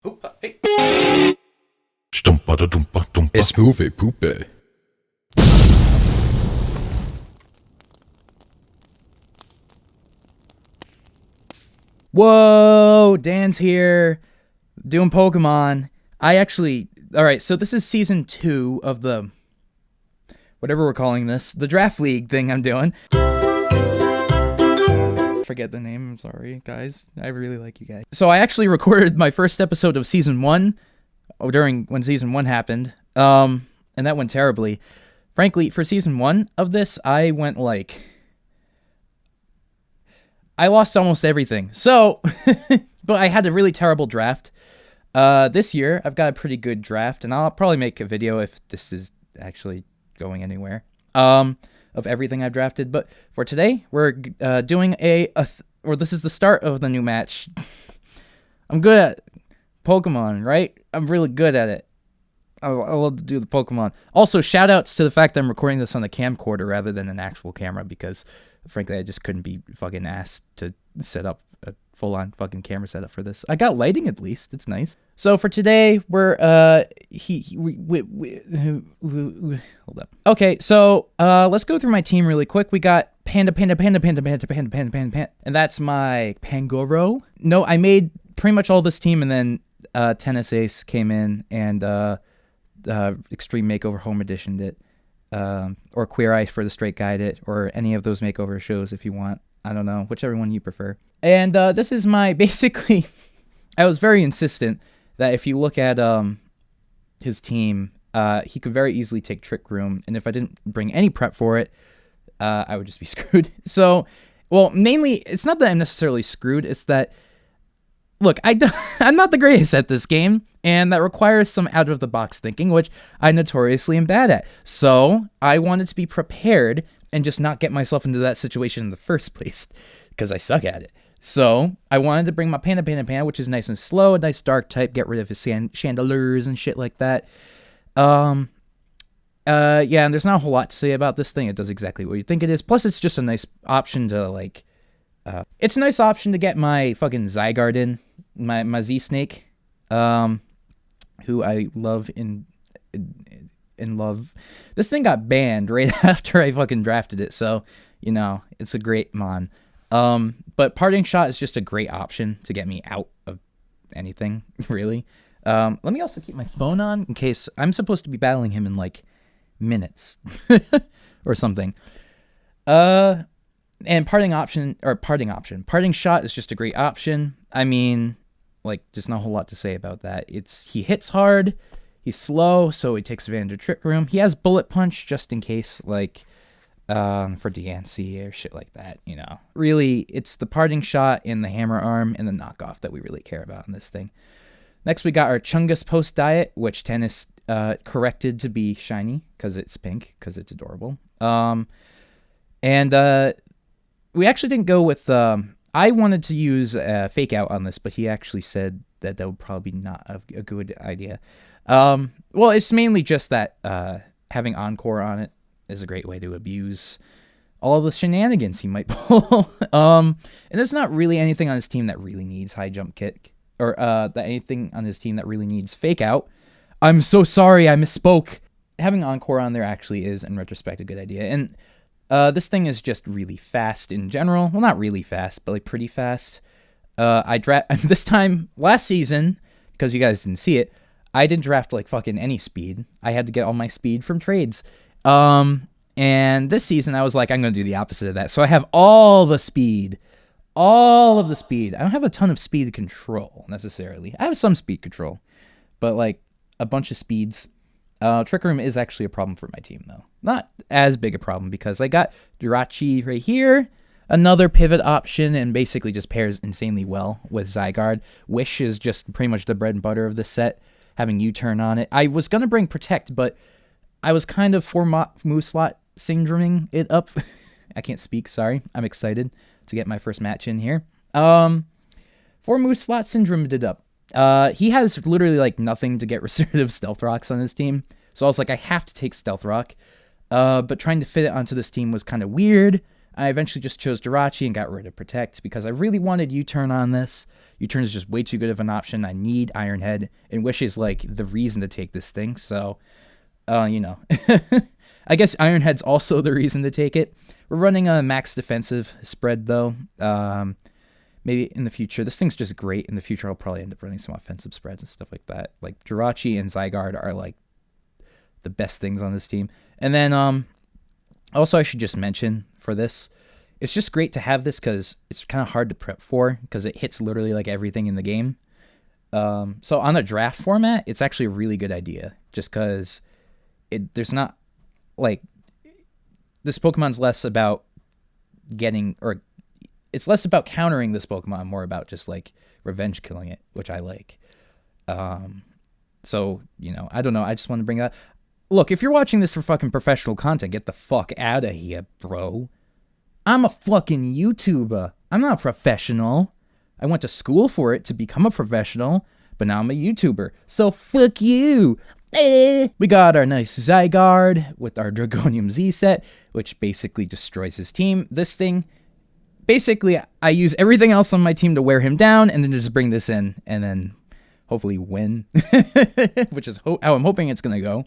It's Moviepoopie. Whoa, Dan's here, doing Pokemon. Alright, so this is season 2 of the, whatever we're calling this, the Draft League thing I'm doing. Forget the name, I'm sorry, guys. I really like you guys. So I actually recorded my first episode of season 1, when season 1 happened, and that went terribly. Frankly, for season 1 of this, I lost almost everything. So, but I had a really terrible draft. This year, I've got a pretty good draft, and I'll probably make a video if this is actually going anywhere, of everything I've drafted. But for today, we're doing this is the start of the new match. I'm good at Pokemon, right? I'm really good at it. I love to do the Pokemon. Also, shout-outs to the fact that I'm recording this on a camcorder rather than an actual camera, because frankly, I just couldn't be fucking asked to set up a full-on fucking camera setup for this. I got lighting at least. It's nice. So for today, we're hold up. Okay, so let's go through my team really quick. We got Panda, and that's my Pangoro. No, I made pretty much all this team, and then Tennis Ace came in and Extreme Makeover Home Editioned it. Or Queer Eye for the Straight Guide it, or any of those makeover shows if you want. I don't know, whichever one you prefer. And this is my, basically, I was very insistent that if you look at his team, he could very easily take Trick Room, and if I didn't bring any prep for it, I would just be screwed. So, well, mainly, it's not that I'm necessarily screwed, it's that, look, I'm not the greatest at this game, and that requires some out-of-the-box thinking, which I notoriously am bad at. So I wanted to be prepared and just not get myself into that situation in the first place, because I suck at it. So I wanted to bring my Panda, which is nice and slow, a nice dark type, get rid of his chandeliers and shit like that. Yeah, and there's not a whole lot to say about this thing. It does exactly what you think it is. Plus, it's just a nice option to, it's a nice option to get my fucking Zygarde in, my Z-Snake, who I love in love. This thing got banned right after I fucking drafted it, so, you know, it's a great mon. But Parting Shot is just a great option to get me out of anything, really. Let me also keep my phone on in case I'm supposed to be battling him in, minutes or something. And Parting Shot is just a great option. I mean, there's not a whole lot to say about that. He hits hard, he's slow, so he takes advantage of Trick Room. He has Bullet Punch just in case, for DNC or shit like that, you know. Really, it's the Parting Shot and the Hammer Arm and the knockoff that we really care about in this thing. Next, we got our Chungus Post Diet, which Tennis corrected to be shiny, because it's pink, because it's adorable. We actually didn't go with, I wanted to use Fake Out on this, but he actually said that would probably not a good idea. Well, it's mainly just that having Encore on it is a great way to abuse all the shenanigans he might pull. And there's not really anything on his team that really needs High Jump Kick, or anything on his team that really needs Fake Out. I'm so sorry, I misspoke. Having Encore on there actually is, in retrospect, a good idea. And this thing is just really fast in general. Well, not really fast, but pretty fast. This time, last season, because you guys didn't see it, I didn't draft fucking any speed. I had to get all my speed from trades. And this season, I was like, I'm going to do the opposite of that. So I have all the speed. All of the speed. I don't have a ton of speed control, necessarily. I have some speed control, but a bunch of speeds. Trick Room is actually a problem for my team, though. Not as big a problem, because I got Jirachi right here, another pivot option, and basically just pairs insanely well with Zygarde. Wish is just pretty much the bread and butter of this set, having U-turn on it. I was going to bring Protect, but I was kind of move slot syndroming it up. I can't speak, sorry. I'm excited to get my first match in here. 4 move slot syndromed it up. He has literally nothing to get rid of Stealth Rocks on his team. So I was like, I have to take Stealth Rock. But trying to fit it onto this team was kind of weird. I eventually just chose Jirachi and got rid of Protect because I really wanted U-Turn on this. U-Turn is just way too good of an option. I need Iron Head, and Wish is like the reason to take this thing. So, you know, I guess Iron Head's also the reason to take it. We're running a max defensive spread though. Maybe in the future, this thing's just great. In the future, I'll probably end up running some offensive spreads and stuff like that. Like Jirachi and Zygarde are like the best things on this team. And then, also I should just mention for this, it's just great to have this because it's kind of hard to prep for because it hits literally like everything in the game. So on a draft format, it's actually a really good idea just because there's not like this Pokemon's less about getting, or it's less about countering this Pokemon, more about just like revenge killing it, which I like. So, you know, I don't know. I just want to bring that. Look, if you're watching this for fucking professional content, get the fuck out of here, bro. I'm a fucking YouTuber. I'm not a professional. I went to school for it to become a professional, but now I'm a YouTuber. So fuck you. We got our nice Zygarde with our Dragonium Z set, which basically destroys his team. This thing, basically, I use everything else on my team to wear him down, and then just bring this in, and then hopefully win, which is how I'm hoping it's going to go.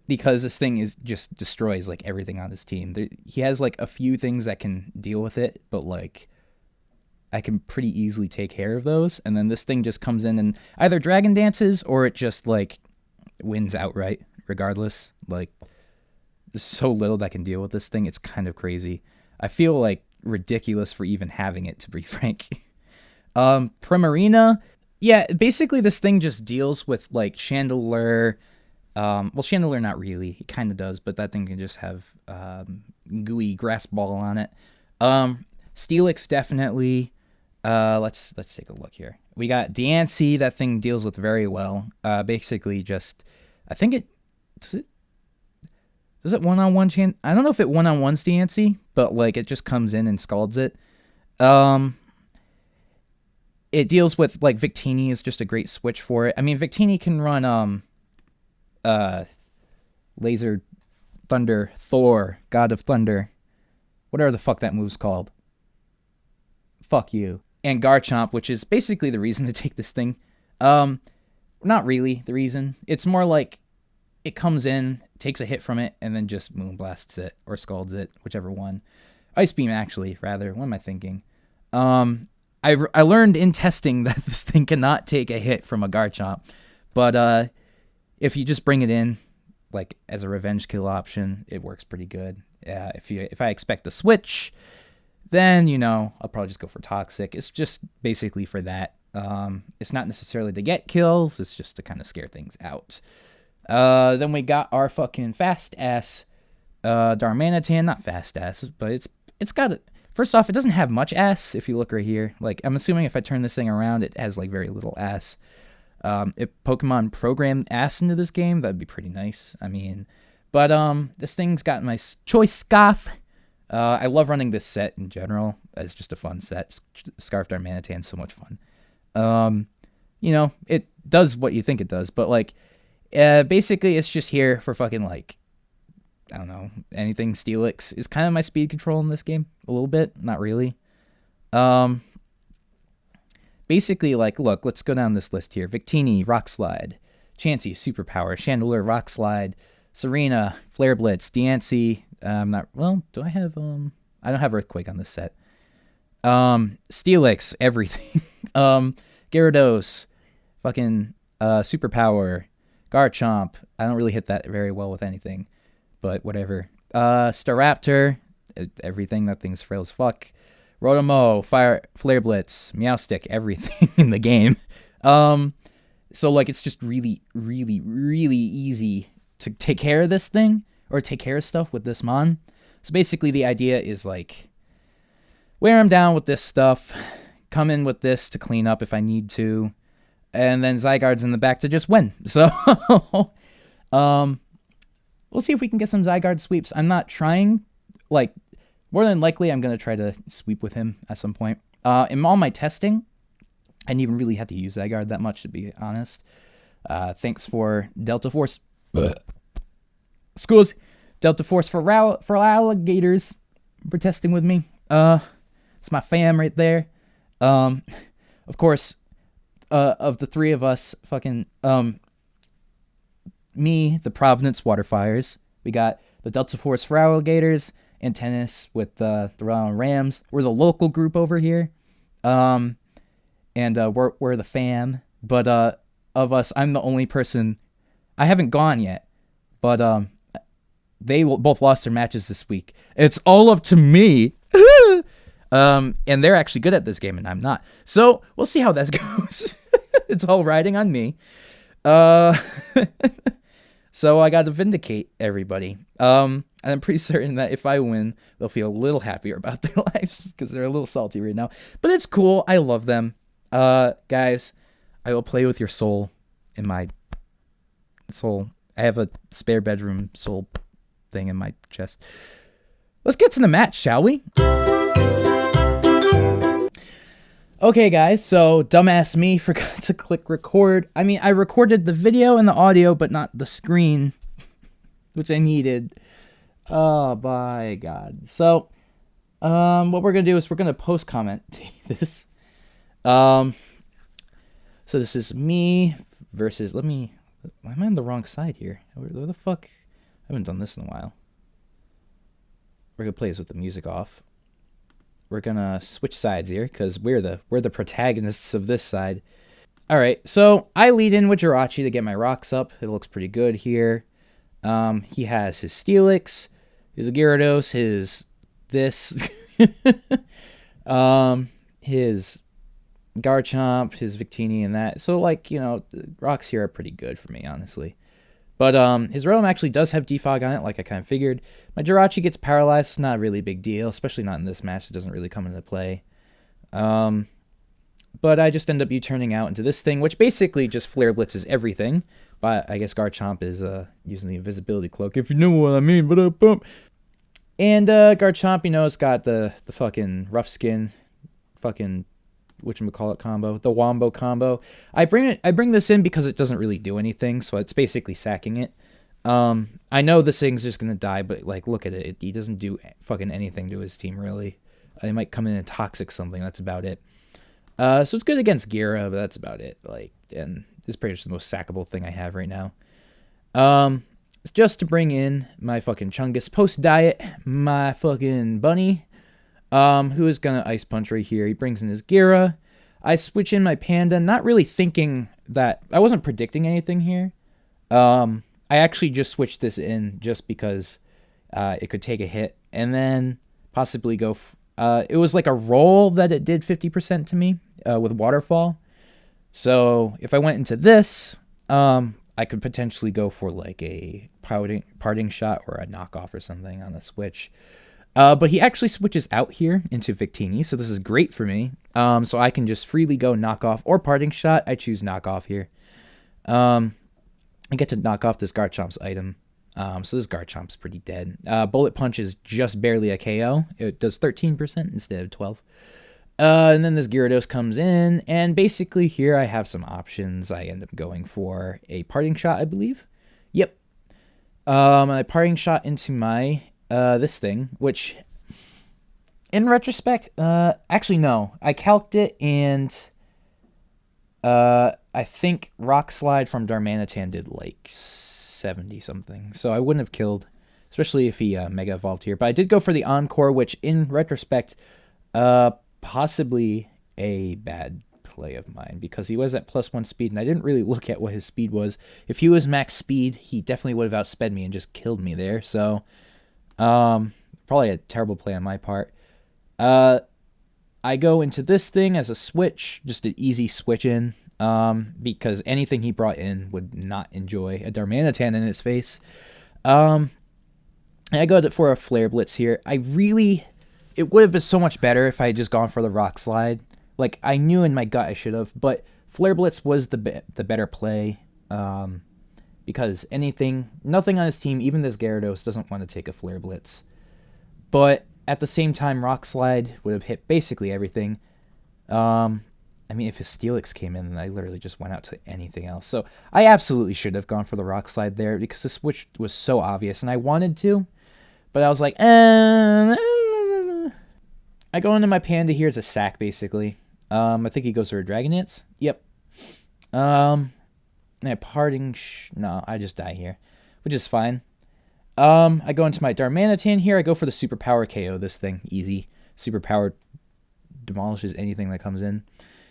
Because this thing just destroys like everything on his team. He has like a few things that can deal with it, but like I can pretty easily take care of those. And then this thing just comes in and either Dragon Dances or it just like wins outright regardless. Like there's so little that can deal with this thing. It's kind of crazy. I feel like ridiculous for even having it, to be frank. Primarina. Yeah, basically this thing just deals with like Chandelure. Well, Chandelure not really. It kind of does, but that thing can just have gooey grass ball on it. Steelix definitely. Let's take a look here. We got Diancie. That thing deals with very well. Basically, just I think it does it one-on-one chance. I don't know if it one-on-ones Diancie, but like it just comes in and scalds it. It deals with like Victini is just a great switch for it. I mean, Victini can run Laser Thunder, Thor, God of Thunder, whatever the fuck that move's called. Fuck you. And Garchomp, which is basically the reason to take this thing. Not really the reason. It's more like it comes in, takes a hit from it, and then just Moonblasts it or Scalds it, whichever one. Ice Beam, actually, rather. What am I thinking? I learned in testing that this thing cannot take a hit from a Garchomp, but if you just bring it in, like as a revenge kill option, it works pretty good. If I expect the switch, then you know I'll probably just go for Toxic. It's just basically for that. It's not necessarily to get kills. It's just to kind of scare things out. Then we got our fucking fast ass Darmanitan. Not fast ass, but it's got it. First off, it doesn't have much ass. If you look right here, like I'm assuming if I turn this thing around, it has like very little ass. If Pokemon programmed ass into this game, that'd be pretty nice. I mean, but this thing's got my Choice Scarf. I love running this set in general. It's just a fun set. Scarf Darmanitan, so much fun. You know, it does what you think it does, but like, basically it's just here for fucking like, I don't know, anything. Steelix is kind of my speed control in this game, a little bit, not really. Basically, like, look, let's go down this list here. Victini, Rock Slide. Chansey, Superpower. Chandelure, Rock Slide. Serena, Flare Blitz. Diancie, do I have, I don't have Earthquake on this set. Steelix, everything. Gyarados, fucking, Superpower. Garchomp, I don't really hit that very well with anything, but whatever. Staraptor, everything, that thing's frail as fuck. Rotomo, Flare Blitz, Meowstic, everything in the game. So like it's just really, really, really easy to take care of this thing or take care of stuff with this mon. So basically the idea is like wear him down with this stuff, come in with this to clean up if I need to, and then Zygarde's in the back to just win. So we'll see if we can get some Zygarde sweeps. I'm not trying, like, more than likely, I'm going to try to sweep with him at some point. In all my testing, I didn't even really have to use Zygarde that much, to be honest. Thanks for Delta Force. Schools. Delta Force for alligators. for testing with me. It's my fam right there. Of course, of the three of us, fucking, me, the Providence Waterfires. We got the Delta Force for Alligators, and Tennis with the Rhode Island Rams. We're the local group over here. And we're the fam. But of us, I'm the only person. I haven't gone yet, but they both lost their matches this week. It's all up to me. And they're actually good at this game, and I'm not. So we'll see how that goes. It's all riding on me. So I got to vindicate everybody. And I'm pretty certain that if I win, they'll feel a little happier about their lives because they're a little salty right now. But it's cool. I love them. Guys, I will play with your soul in my soul. I have a spare bedroom soul thing in my chest. Let's get to the match, shall we? Okay, guys, so dumbass me forgot to click record. I mean, I recorded the video and the audio, but not the screen, which I needed. Oh, my God. So, what we're going to do is we're going to post-comment this. So this is me versus, why am I on the wrong side here? Where the fuck? I haven't done this in a while. We're going to play this with the music off. We're gonna switch sides here because we're the protagonists of this side. All right, so I lead in with Jirachi to get my rocks up. It looks pretty good here. He has his Steelix, his Gyarados, his this, his Garchomp, his Victini, and that. So like the rocks here are pretty good for me, honestly. But his Rotom actually does have Defog on it, like I kind of figured. My Jirachi gets paralyzed. It's not a really big deal, especially not in this match. It doesn't really come into play. But I just end up U-turning out into this thing, which basically just Flare Blitzes everything. But I guess Garchomp is using the invisibility cloak, if you know what I mean. And Garchomp, it's got the fucking rough skin, fucking whatchamacallit combo, the Wombo combo. I bring this in because it doesn't really do anything, so it's basically sacking it. I know this thing's just gonna die, but like, look at it. He doesn't do fucking anything to his team, really. He might come in and toxic something, that's about it. So it's good against Gira, but that's about it. Like, and it's pretty much the most sackable thing I have right now. Just to bring in my fucking Chungus post-diet, my fucking Bunny, who is gonna Ice Punch right here. He brings in his Gira. I switch in my Panda, not really thinking that... I wasn't predicting anything here. I actually just switched this in just because it could take a hit and then possibly go... it was like a roll that it did 50% to me with Waterfall. So if I went into this, I could potentially go for like a parting shot or a knockoff or something on the switch. But he actually switches out here into Victini, so this is great for me. So I can just freely go knockoff or parting shot. I choose knockoff here. I get to knock off this Garchomp's item. So this Garchomp's pretty dead. Bullet Punch is just barely a KO. It does 13% instead of 12. And then this Gyarados comes in, and basically here I have some options. I end up going for a parting shot, I believe. Yep. I parting shot into my this thing, which in retrospect, actually no, I calced it, and I think Rock Slide from Darmanitan did like 70 something, so I wouldn't have killed, especially if he Mega Evolved here. But I did go for the Encore, which in retrospect, possibly a bad play of mine, because he was at +1 speed, and I didn't really look at what his speed was. If he was max speed, he definitely would have outsped me and just killed me there, so probably a terrible play on my part. I go into this thing as a switch, just an easy switch in, because anything he brought in would not enjoy a Darmanitan in his face. I go for a Flare Blitz here. It would have been so much better if I had just gone for the Rock Slide. Like, I knew in my gut I should have, but Flare Blitz was the better play, because nothing on his team, even this Gyarados, doesn't want to take a Flare Blitz. But at the same time, Rock Slide would have hit basically everything. I mean, if his Steelix came in, then I literally just went out to anything else. So I absolutely should have gone for the Rock Slide there, because the switch was so obvious, and I wanted to, but I was like, I go into my panda here as a sack, basically. I think he goes for a Dragon Dance. Yep. Parting... no, I just die here, which is fine. I go into my Darmanitan here. I go for the Superpower KO this thing. Easy. Superpower demolishes anything that comes in.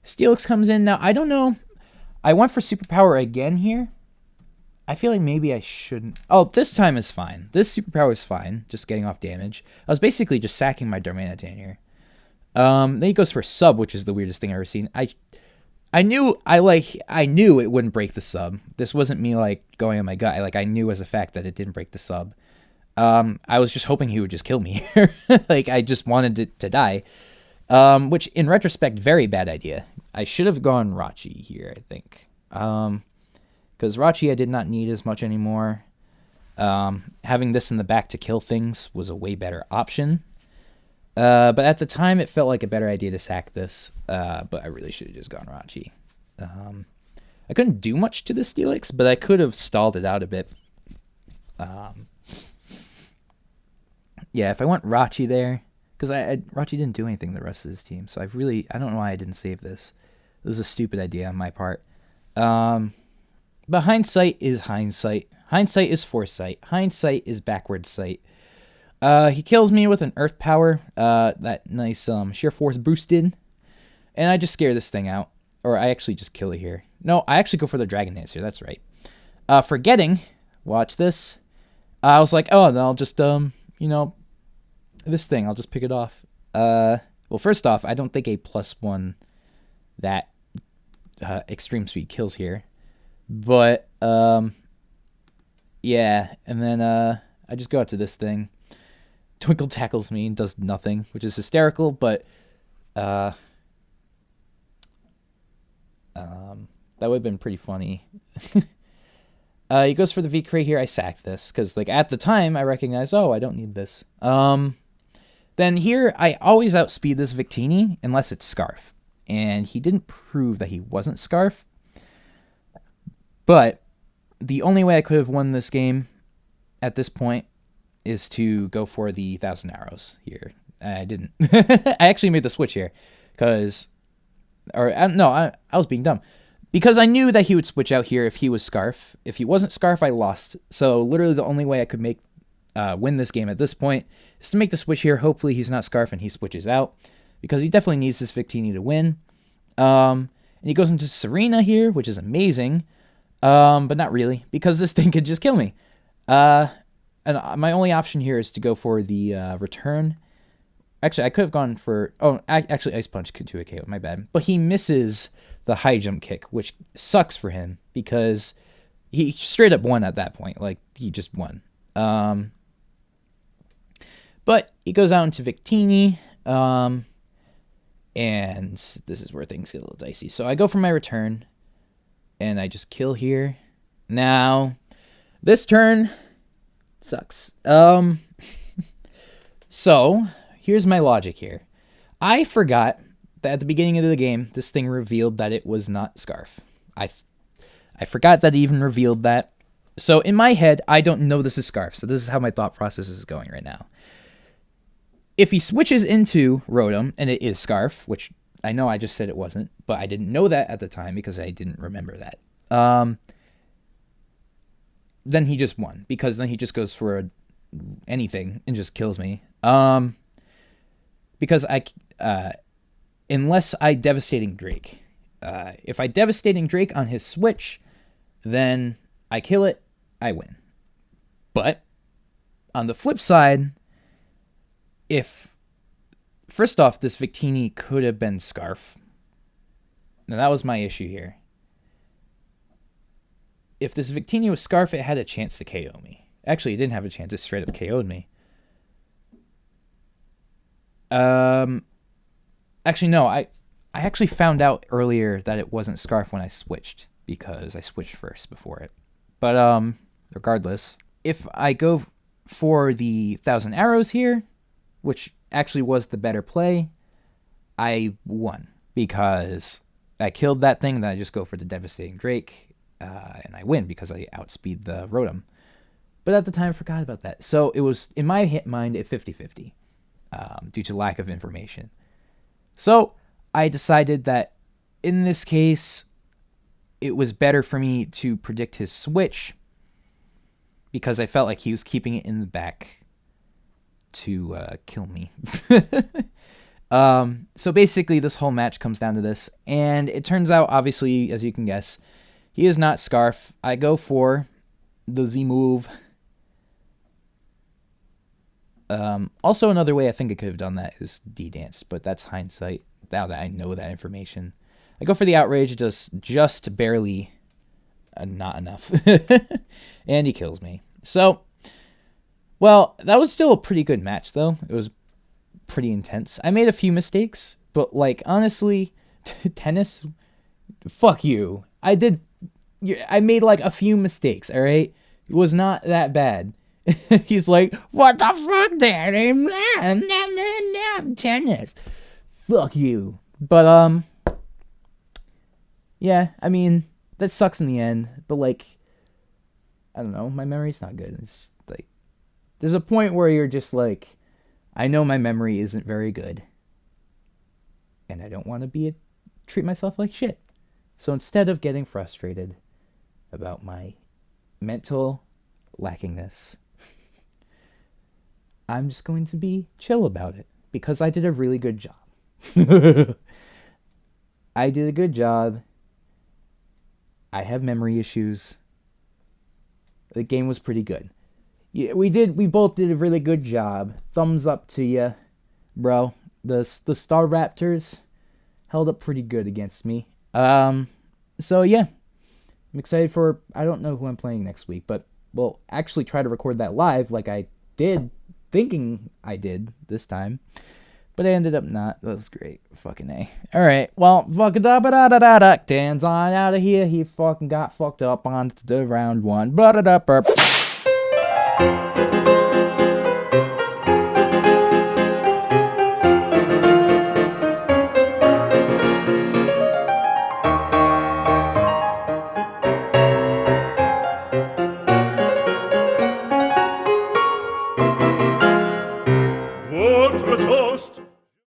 Steelix comes in. Now, I don't know. I went for Superpower again here. I feel like maybe I shouldn't. Oh, this time is fine. This Superpower is fine. Just getting off damage. I was basically just sacking my Darmanitan here. Then he goes for Sub, which is the weirdest thing I've ever seen. I knew it wouldn't break the Sub. This wasn't me like going on my gut. I knew as a fact that it didn't break the Sub. I was just hoping he would just kill me here. I just wanted it to die. Which in retrospect, very bad idea. I should have gone Rachi here, I think. Because Rachi I did not need as much anymore. Having this in the back to kill things was a way better option. But at the time, it felt like a better idea to sack this. But I really should have just gone Rachi. I couldn't do much to the Steelix, but I could have stalled it out a bit. Yeah, if I went Rachi there, because Rachi didn't do anything to the rest of his team, so I don't know why I didn't save this. It was a stupid idea on my part. But hindsight is hindsight. Hindsight is foresight. Hindsight is backward sight. He kills me with an Earth Power, that nice Sheer Force boosted, and I just scare this thing out. Or I actually just kill it here. No, I actually go for the Dragon Dance here, that's right. Forgetting, watch this, I was like, oh, then I'll just, this thing, I'll just pick it off. Well, first off, I don't think a +1 that extreme speed kills here. But, yeah, and then I just go out to this thing. Twinkle tackles me and does nothing, which is hysterical, but that would have been pretty funny. He goes for the V-Cray here. I sack this, because at the time, I recognize, oh, I don't need this. Then here, I always outspeed this Victini, unless it's Scarf. And he didn't prove that he wasn't Scarf. But the only way I could have won this game at this point is to go for the 1,000 Arrows here. I didn't. I actually made the switch here because, I was being dumb. Because I knew that he would switch out here if he was Scarf. If he wasn't Scarf, I lost. So literally the only way I could win this game at this point is to make the switch here. Hopefully he's not Scarf and he switches out, because he definitely needs this Victini to win. And he goes into Serena here, which is amazing. But not really, because this thing could just kill me. And my only option here is to go for the return. Actually, I could have gone for... Oh, actually, Ice Punch could do a KO. My bad. But he misses the high jump kick, which sucks for him, because he straight up won at that point. He just won. But he goes out into Victini. And this is where things get a little dicey. So I go for my return. And I just kill here. Now, this turn sucks. So, here's my logic here. I forgot that at the beginning of the game, this thing revealed that it was not Scarf. I forgot that it even revealed that. So, in my head, I don't know this is Scarf. So, this is how my thought process is going right now. If he switches into Rotom, and it is Scarf, which I know I just said it wasn't, but I didn't know that at the time because I didn't remember that. Then he just won, because then he just goes for anything and just kills me. Because unless I Devastating Drake. If I Devastating Drake on his switch, then I kill it, I win. But on the flip side, first off, this Victini could have been Scarf. Now, that was my issue here. If this Victini was Scarf, it had a chance to KO me. Actually, it didn't have a chance. It straight up KO'd me. Actually, no. I actually found out earlier that it wasn't Scarf when I switched, because I switched first before it. But regardless, if I go for the 1,000 Arrows here, which actually was the better play, I won, because I killed that thing, then I just go for the Devastating Drake, and I win because I outspeed the Rotom. But at the time, I forgot about that. So it was, in my mind, at 50-50. due to lack of information. So I decided that in this case, it was better for me to predict his switch because I felt like he was keeping it in the back to kill me. So basically, this whole match comes down to this, and it turns out, obviously, as you can guess, he is not Scarf. I go for the Z move. Also, another way I think I could have done that is D-Dance, but that's hindsight, now that I know that information. I go for the Outrage, just barely not enough. And he kills me. So, well, that was still a pretty good match, though. It was pretty intense. I made a few mistakes, but, like, honestly, tennis, fuck you. I made, like, a few mistakes, all right? It was not that bad. He's like, what the fuck, daddy? Tennis. Fuck you. But, yeah, I mean, that sucks in the end. But, like, I don't know, my memory's not good. It's, like, there's a point where you're just like, I know my memory isn't very good. And I don't want to treat myself like shit. So instead of getting frustrated about my mental lackingness, I'm just going to be chill about it because I did a really good job. I did a good job. I have memory issues. The game was pretty good. Yeah, we both did a really good job. Thumbs up to you, bro. The Staraptors held up pretty good against me. So yeah. I'm excited for, I don't know who I'm playing next week, but we'll actually try to record that live like I did, thinking I did this time. But I ended up not. That was great. Fucking A. Alright, well, fucking da-ba-da-da-da-da. Dan's on out of here. He fucking got fucked up on the round one. Ba-da-da-burp.